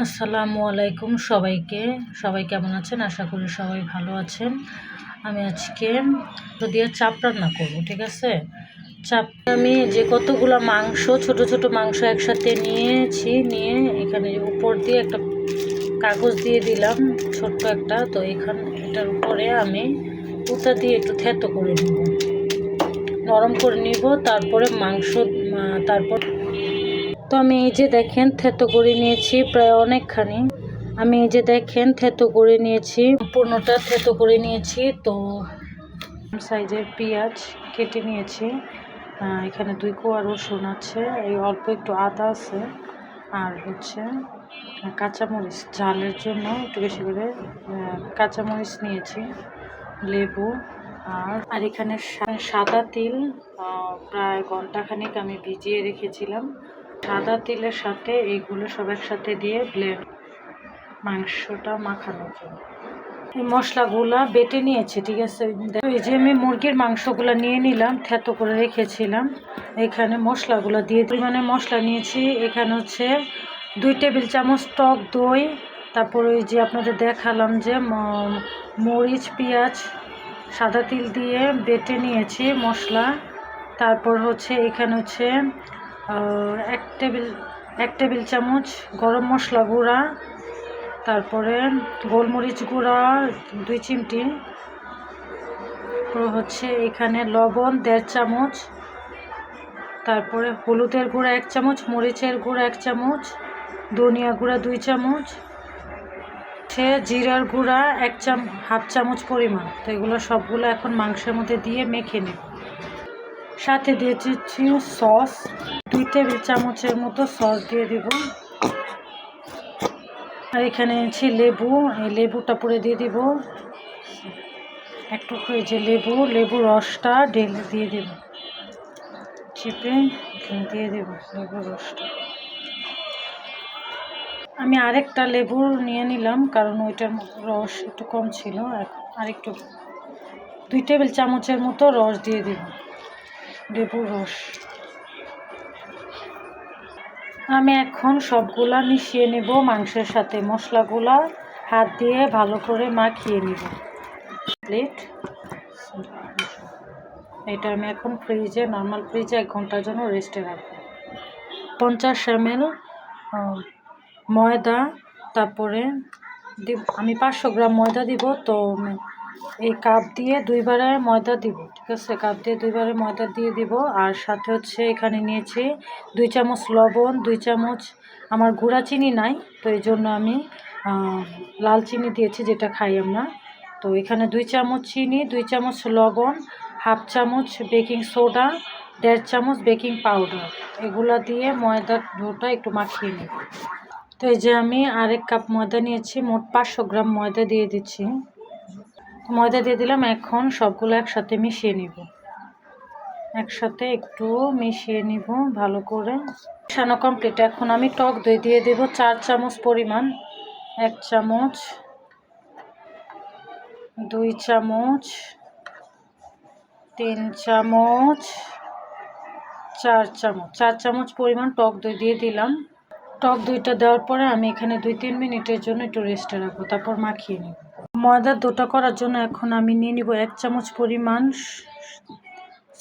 আসসালামু আলাইকুম সবাই কেমন আছেন? আশা করি সবাই ভালো আছেন। আমি আজকে দিয়ে চাপ রান্না করব, ঠিক আছে? চাপ আমি যে কতগুলো মাংস, ছোট ছোট মাংস একসাথে নিয়ে এখানে উপর দিয়ে একটা কাগজ দিয়ে দিলাম, ছোট্ট একটা। তো এটার উপরে আমি পুঁতা দিয়ে একটু থেতো করে নিব, নরম করে নিব। তারপরে তারপর তো আমি এই যে দেখেন থেতো করে নিয়েছি প্রায় অনেকখানি। আমি এই যে দেখেন থেতো করে নিয়েছি, সম্পূর্ণটা থেতো করে নিয়েছি। তো সাইজের পেঁয়াজ কেটে নিয়েছি। এখানে 2 কোয়া রসুন আছে, এই অল্প একটু আদা আছে, আর হচ্ছে কাঁচামরিচ, ঝালের জন্য একটু বেশি করে কাঁচামরিচ নিয়েছি, লেবু, আর এখানে সাদা তিল প্রায় ঘন্টাখানেক আমি ভিজিয়ে রেখেছিলাম। সাদা তিলের সাথে এইগুলো সব একসাথে দিয়ে মাংসটা মাখানোর জন্য এই মশলাগুলা বেটে নিয়েছি, ঠিক আছে? এই যে আমি মুরগির মাংসগুলো নিয়ে নিলাম, থেতো করে রেখেছিলাম। এখানে মশলাগুলো দিয়ে পরিমাণে মশলা নিয়েছি। এখানে হচ্ছে 2 টেবিল চামচ টক দই, তারপর ওই যে আপনাদের দেখালাম যে মরিচ, পেঁয়াজ, সাদা তিল দিয়ে বেটে নিয়েছি মশলা। তারপর হচ্ছে এখানে হচ্ছে 1 টেবিল চামচ গরম মশলা গুঁড়া, তারপরে গোলমরিচ গুঁড়া 2 চিমটি, তারপর হচ্ছে এখানে লবণ 1.5 চামচ, তারপরে হলুদের গুঁড়া 1 চামচ, মরিচের গুঁড়া 1 চামচ, ধনিয়া গুঁড়া 2 চামচ, জিরার গুঁড়া 1.5 চামচ পরিমাণ। তো এগুলো সবগুলো এখন মাংসের মধ্যে দিয়ে মেখে নেব। সাথে দিয়ে দিচ্ছি সস, 2 টেবিল চামচের মতো সস দিয়ে দিব। আর এখানে এনেছি লেবু, এই লেবুটা পুরো দিয়ে দিব একটু। এই যে লেবু রসটা ঢেলে দিয়ে দেব, চিপে এখানে দিয়ে দেব লেবুর রসটা। আমি আরেকটা লেবু নিয়ে নিলাম, কারণ ওইটার রস একটু কম ছিল। আরেকটু 2 টেবিল চামচের মতো রস দিয়ে দেব, লেবুর রস। আমি এখন সবগুলা মিশিয়ে নেব মাংসের সাথে, মশলাগুলা হাত দিয়ে ভালো করে মাখিয়ে নিব। প্লেট এটা আমি এখন নর্মাল ফ্রিজে 1 ঘন্টার জন্য রেস্টে রাখবো। 50 ml ময়দা, তারপরে আমি 500 গ্রাম ময়দা দিব। তো এই কাপ দিয়ে 2 বারে ময়দা দিব, ঠিক আছে? কাপ দিয়ে 2 বারে ময়দা দিয়ে দিব। আর সাথে হচ্ছে এখানে নিয়েছি 2 চামচ লবণ, 2 চামচ, আমার গুঁড়া চিনি নাই, তো এই জন্য আমি লাল চিনি দিয়েছি, যেটা খাই আমরা। তো এখানে 2 চামচ চিনি, 2 চামচ লবণ, 1/2 চামচ বেকিং সোডা, 1.5 চামচ বেকিং পাউডার, এগুলা দিয়ে ময়দার ডোটা একটু মাখিয়ে নিই। তো এই যে আমি আরেক কাপ ময়দা নিয়েছি, মোট 500 গ্রাম ময়দা দিয়ে দিচ্ছি। ময়দা দিয়ে দিলাম। এখন সবগুলো একসাথে মিশিয়ে নিব, একসাথে একটু মিশিয়ে নিব ভালো করে। মেশানো কমপ্লিট। এখন আমি টক দই দিয়ে দেব 4 চামচ পরিমাণ, 1 চামচ, 2 চামচ, 3 চামচ, 4 চামচ, 4 চামচ পরিমাণ টক দই দিয়ে দিলাম। টক দইটা দেওয়ার পরে আমি এখানে 2-3 মিনিটের জন্য একটু রেস্টে রাখবো, তারপর মাখিয়ে নিব। ময়দার ডোটা করার জন্য এখন আমি নিয়ে নিব 1 চামচ পরিমাণ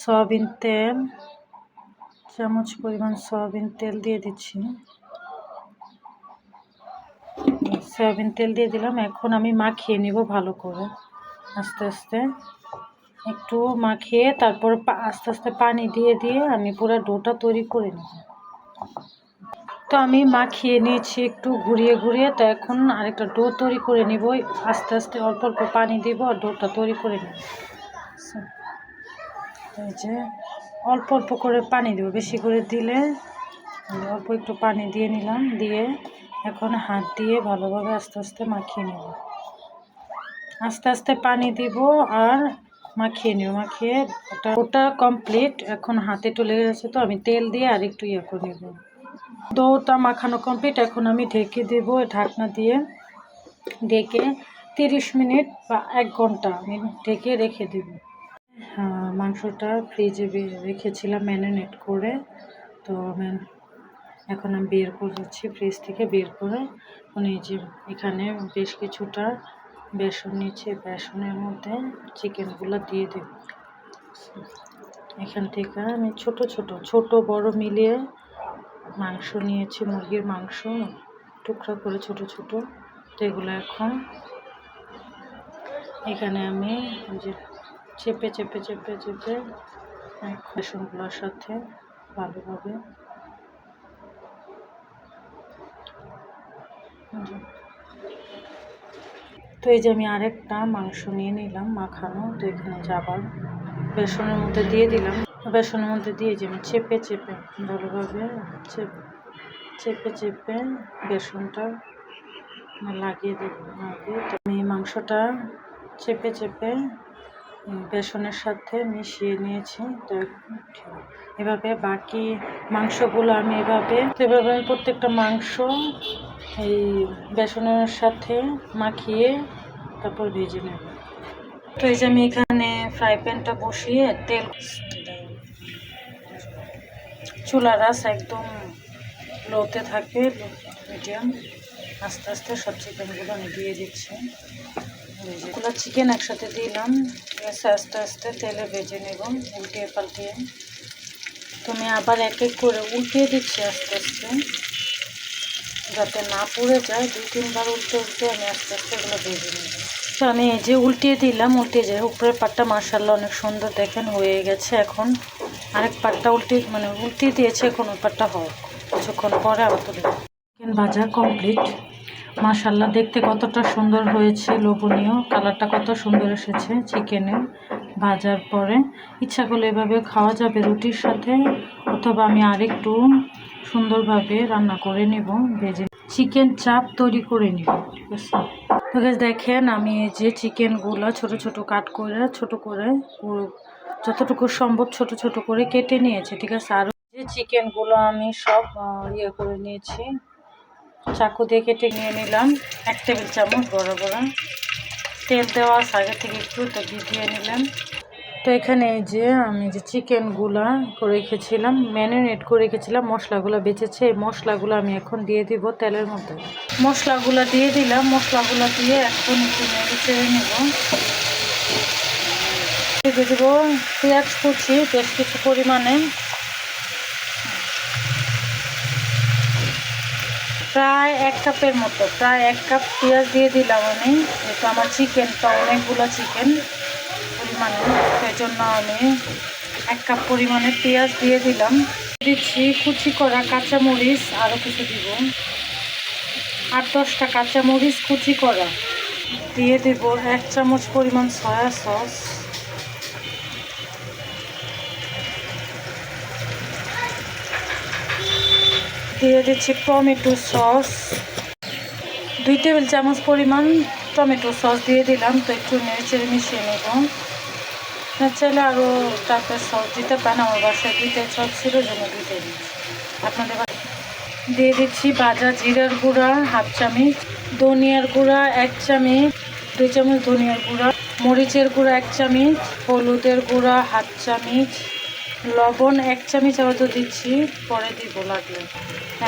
সয়াবিন তেল, সয়াবিন তেল দিয়ে দিচ্ছি। সয়াবিন তেল দিয়ে দিলাম। এখন আমি মাখিয়ে নিব ভালো করে, আস্তে আস্তে একটু মাখিয়ে, তারপর আস্তে আস্তে পানি দিয়ে আমি পুরো ডোটা তৈরি করে নিব। তো আমি মাখিয়ে নিয়েছি একটু ঘুরিয়ে। তো এখন আরেকটা ডো তৈরি করে নিব। আস্তে আস্তে অল্প অল্প পানি দিব আর ডোটা তৈরি করে নিব। এই যে অল্প অল্প করে পানি দেব, বেশি করে দিলে অল্প একটু পানি দিয়ে নিলাম। দিয়ে এখন হাত দিয়ে ভালোভাবে আস্তে আস্তে মাখিয়ে নেব। আস্তে আস্তে পানি দিব আর মাখিয়ে নেব। মাখিয়ে ওটা কমপ্লিট। এখন হাতে একটু লেগে গেছে, তো আমি তেল দিয়ে আর একটু করে নেব। ডোটা মাখানো কমপ্লিট। এখন আমি ঢেকে দেব, ঢাকনা দিয়ে ঢেকে 30 মিনিট বা 1 ঘন্টা আমি ঢেকে রেখে দেব। মাংসটা ফ্রিজে রেখেছিলাম ম্যারিনেট করে। তো এখন আমি বের করেছি ফ্রিজ থেকে, বের করে এই যে এখানে বেশ কিছুটা বেসন নিয়েছি, বেসনের মধ্যে চিকেনগুলো দিয়ে দেব। এখান থেকে আমি ছোট বড় মিলিয়ে মাংস নিয়েছি, মুরগির মাংস টুকরা করে ছোট তো এগুলো এখন এখানে আমি যে চেপে বেসনগুলোর সাথে ভালোভাবে তো এই যে আমি আরেকটা মাংস নিয়ে নিলাম মাখানো। তো এখানে যে আবার বেসনের মধ্যে দিয়ে দিলাম, বেসনের মধ্যে দিয়ে যে আমি চেপে ভালোভাবে চেপে বেসনটা লাগিয়ে দেব। তো আমি মাংসটা চেপে বেসনের সাথে মিশিয়ে নিয়েছি। তো এভাবে বাকি মাংসগুলো আমি এভাবে প্রত্যেকটা মাংস এই বেসনের সাথে মাখিয়ে তারপর ভেজে নেব। তো এই যে আমি এখানে ফ্রাই প্যানটা বসিয়ে তেল, চুলার আঁচ একদম লোতে থাকে, মিডিয়াম। আস্তে আস্তে সব চিকেনগুলো আমি দিয়ে দিচ্ছি। যেগুলো চিকেন একসাথে দিলাম, আস্তে আস্তে তেলে ভেজে নেব উল্টিয়ে পাল্টিয়ে। তো আমি আবার এক এক করে উল্টিয়ে দিচ্ছি আস্তে আস্তে, যাতে না পুড়ে যায়। 2-3 বার উল্টে আমি আস্তে আস্তে এগুলো ভেজে নেব। তো আমি এই যে উল্টিয়ে দিলাম, উল্টিয়ে যায় উপরের পাটটা মাশাআল্লাহ অনেক সুন্দর দেখেন হয়ে গেছে। এখন আরেক পাটটা উল্টিয়ে দিয়েছে, এখন ওই পাটটা হোক, কিছুক্ষণ পরে আবার তুলে চিকেন ভাজা কমপ্লিট। মাশাআল্লাহ দেখতে কতটা সুন্দর হয়েছে, লোভনীয়, কালারটা কত সুন্দর এসেছে চিকেনের ভাজার পরে। ইচ্ছা করলে এভাবে খাওয়া যাবে রুটির সাথে, অথবা আমি আরেকটু সুন্দরভাবে রান্না করে নেব, ভেজে চিকেন চাপ তৈরি করে নিব। ঠিক আছে, তো দেখেন আমি এই যে চিকেনগুলো ছোট কাট করে যতটুকু সম্ভব ছোট করে কেটে নিয়েছি। ঠিক আছে, আর যে চিকেনগুলো আমি সব করে নিয়েছি, চাকু দিয়ে কেটে নিয়ে নিলাম। 1 টেবিল চামচ বড় তেল দেওয়া আগে থেকে একটু তো দিয়ে নিলাম। তো এখানে যে আমি যে চিকেনগুলা করে রেখেছিলাম, ম্যারিনেট করে রেখেছিলাম, মশলাগুলো বেঁচেছে, এই মশলাগুলো আমি এখন দিয়ে দিব তেলের মধ্যে। মশলাগুলো দিয়ে দিলাম, মশলাগুলো দিয়ে এখন একটু নেড়ে চেড়ে নেব। দিয়ে দেবো পেঁয়াজ কুচি বেশ কিছু পরিমাণে, প্রায় 1 কাপের মতো, প্রায় 1 কাপ পেঁয়াজ দিয়ে দিলাম আমি। যেহেতু আমার চিকেনটা অনেকগুলো চিকেন পরিমাণে, সেই জন্য আমি 1 কাপ পরিমাণে পেঁয়াজ দিয়ে দিলাম। দিচ্ছি কুচি করা কাঁচামরিচ, আরও কিছু দিব, 8-10টা কাঁচামরিচ কুচি করা। দিয়ে দেব 1 চামচ পরিমাণ সয়া সস, দিয়ে দিচ্ছি টমেটো সস, 2 টেবিল চামচ পরিমাণ টমেটো সস দিয়ে দিলাম। তো একটু নেড়ে মিশিয়ে নেব। চাইলে আরও টাইপের সস দিতে পারেন, আমার বাসায় 2টাই সস ছিল, জন্য 2টাই দিচ্ছি। আপনাদের দিয়ে দিচ্ছি ভাজা জিরার গুঁড়া 1/2 চামচ, ধনিয়ার গুঁড়া 1 চামচ, 2 চামচ ধনিয়ার গুঁড়া, মরিচের গুঁড়া 1 চামচ, হলুদের গুঁড়া 1/2 চামচ, লবণ 1 চামচ আবার তো দিচ্ছি, পরে দিব লাগলে।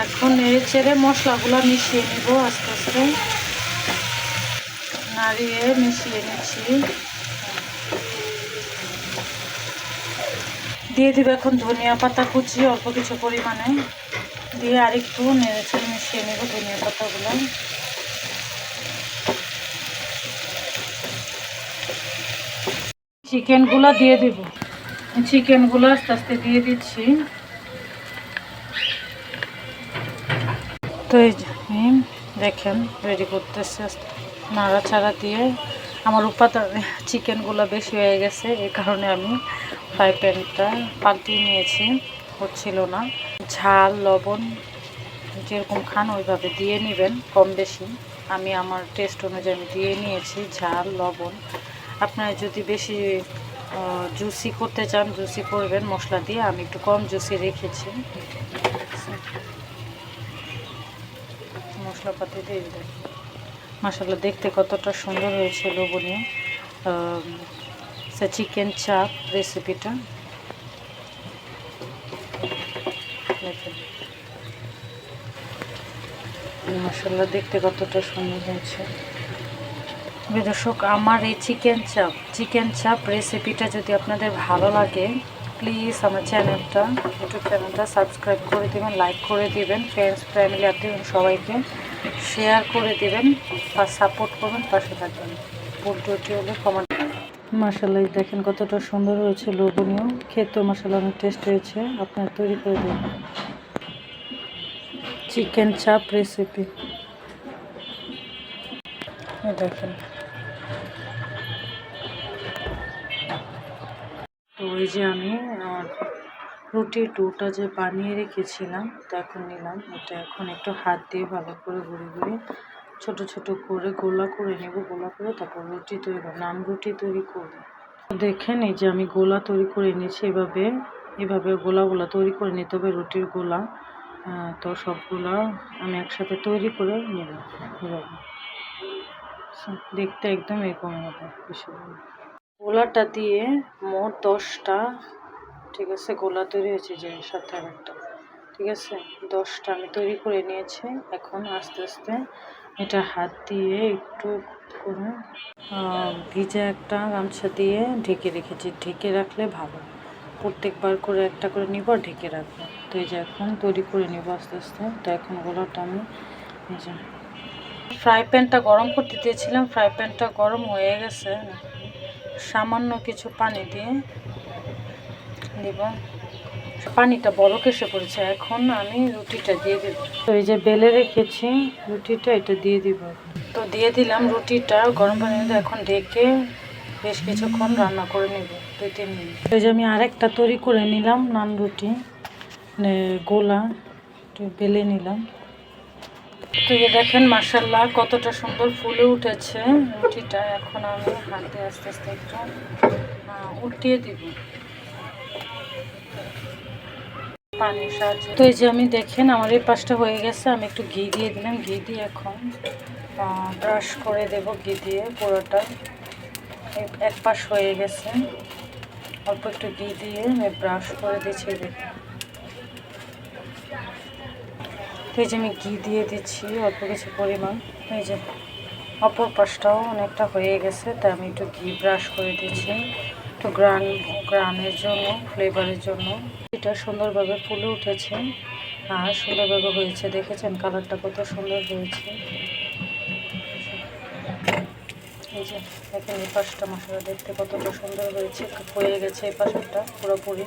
এখন নেড়ে চেড়ে মশলাগুলো মিশিয়ে নিব, আস্তে আস্তে নাড়িয়ে মিশিয়ে নিচ্ছি। দিয়ে দিব এখন ধনিয়া পাতা কুচি অল্প কিছু পরিমাণে, দিয়ে আরেকটু নেড়ে চেড়ে মিশিয়ে নেব ধনিয়া পাতাগুলো। চিকেনগুলো দিয়ে দিব, চিকেনগুলো আস্তে আস্তে দিয়ে দিচ্ছি। তো এই দেখেন রেডি করতেছে, নাড়াচাড়া দিয়ে। আমার উপাদান চিকেনগুলো বেশি হয়ে গেছে, এই কারণে আমি ফ্রাই প্যানটা পাল্টিয়ে নিয়েছি, হচ্ছিল না। ঝাল লবণ যেরকম খান ওইভাবে দিয়ে নেবেন, কম বেশি। আমি আমার টেস্ট অনুযায়ী আমি দিয়ে নিয়েছি ঝাল লবণ। আপনারা যদি বেশি জুসি করতে চান জুসি করবেন মশলা দিয়ে, আমি একটু কম জুসি রেখেছি। মশলাপাতি দিয়ে দিলাম। মাশাআল্লাহ দেখতে কতটা সুন্দর হয়েছে, লোভনীয় চিকেন চাপ রেসিপিটা। দেখেন মাশাআল্লাহ দেখতে কতটা সুন্দর হয়েছে। দর্শক, আমার এই চিকেন চাপ রেসিপিটা যদি আপনাদের ভালো লাগে, প্লিজ আমার ইউটিউব চ্যানেলটা সাবস্ক্রাইব করে দেবেন, লাইক করে দিবেন, ফ্রেন্ডস ফ্যামিলি আত্মীয় সবাইকে শেয়ার করে দিবেন, আর সাপোর্ট করবেন, পাশে থাকবেন। ভুল ত্রুটি হলে কমেন্ট। মাশাআল্লাহ দেখেন কতটা সুন্দর হয়েছে, লোভনীয়, খেতেও মাশাআল্লাহ অনেক টেস্ট হয়েছে। আপনারা তৈরি করে দেবেন চিকেন চাপ রেসিপি। দেখেন, তো ওই যে আমি রুটির ডোটা যে বানিয়ে রেখেছিলাম, তো এখন নিলাম এটা, এখন একটু হাত দিয়ে ভালো করে ঘুরে ঘুরে ছোট ছোট করে গোলা করে নেব। গোলা করে তারপর রুটি তৈরি করব, নান রুটি তৈরি করব। দেখেন এই যে আমি গোলা তৈরি করে নিয়েছি, এভাবে গোলাগুলা তৈরি করে নিতে হবে, রুটির গোলা। তো সবগুলা আমি একসাথে তৈরি করে নেব। দেখতে একদম এরকম হবে। গোলাটা দিয়ে মোট 10টা, ঠিক আছে, গোলা তৈরি হয়েছে, যে সাথে একটা, ঠিক আছে, 10টা আমি তৈরি করে নিয়েছি। এখন আস্তে আস্তে এটা হাত দিয়ে একটু করে ভিজা একটা গামছা দিয়ে ঢেকে রেখেছি। ঢেকে রাখলে ভালো, প্রত্যেকবার করে একটা করে নিব আর ঢেকে রাখবো। তো এই যে এখন তৈরি করে নিব আস্তে আস্তে। তো এখন গোলাটা আমি এই যে ফ্রাই প্যানটা গরম করতে দিয়েছিলাম, ফ্রাই প্যানটা গরম হয়ে গেছে। সামান্য কিছু পানি দিয়ে দিব, পানিটা বলক এসে পড়েছে। এখন আমি রুটিটা দিয়ে দেব। তো এই যে বেলে রেখেছি রুটিটা, এটা দিয়ে দিব। তো দিয়ে দিলাম রুটিটা গরম পানিতে। এখন ঢেকে বেশ কিছুক্ষণ রান্না করে নেব, 2-3 মিনিট। এই যে আমি আরেকটা তৈরি করে নিলাম নান রুটি, গোলা বেলে নিলাম। তো এই দেখেন মাশাআল্লাহ কতটা সুন্দর ফুলে উঠেছে রুটিটা। এখন আমি হাতে আস্তে আস্তে একটু উল্টিয়ে দিব পানির সাহায্যে। তো এই যে আমি দেখেন আমার এই পাশটা হয়ে গেছে, আমি একটু ঘি দিয়ে দিলাম। ঘি দিয়ে এখন ব্রাশ করে দেব ঘি দিয়ে পুরোটা। এক পাশ হয়ে গেছে, অল্প একটু ঘি দিয়ে আমি ব্রাশ করে দিচ্ছি। দেখুন, তো এই যে আমি ঘি দিয়ে দিচ্ছি অল্প কিছু পরিমাণ। এই যে অপর পাশটাও অনেকটা হয়ে গেছে, তাই আমি একটু ঘি ব্রাশ করে দিচ্ছি, একটু গ্রানের জন্য, ফ্লেভারের জন্য। এটা সুন্দরভাবে ফুলে উঠেছে আর সুন্দরভাবে হয়েছে। দেখেছেন কালারটা কত সুন্দর হয়েছে। এই যে দেখেন এই পাশটা মশলা দেখতে কতটা সুন্দর হয়েছে, হয়ে গেছে এই পাশটা পুরোপুরি।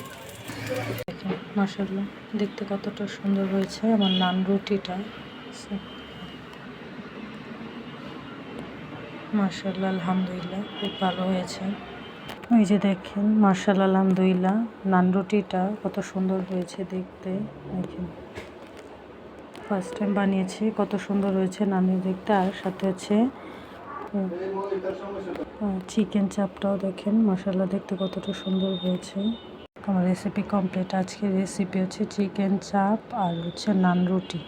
দেখেন মাশাআল্লাহ দেখতে কতটা সুন্দর হয়েছে আমার নান রুটিটা। মাশাআল্লাহ আলহামদুলিল্লাহ খুব ভালো হয়েছে। ওই যে দেখেন মাশাআল্লাহ আলহামদুলিল্লাহ নান রুটিটা কত সুন্দর হয়েছে দেখতে। দেখেন ফার্স্ট টাইম বানিয়েছি, কত সুন্দর হয়েছে নান দেখতে। আর সাথে হচ্ছে চিকেন চাপটাও দেখেন মাশাআল্লাহ দেখতে কতটা সুন্দর হয়েছে। আমার রেসিপি কমপ্লিট। আজকের রেসিপি হচ্ছে চিকেন চাপ আর হচ্ছে নান রুটি।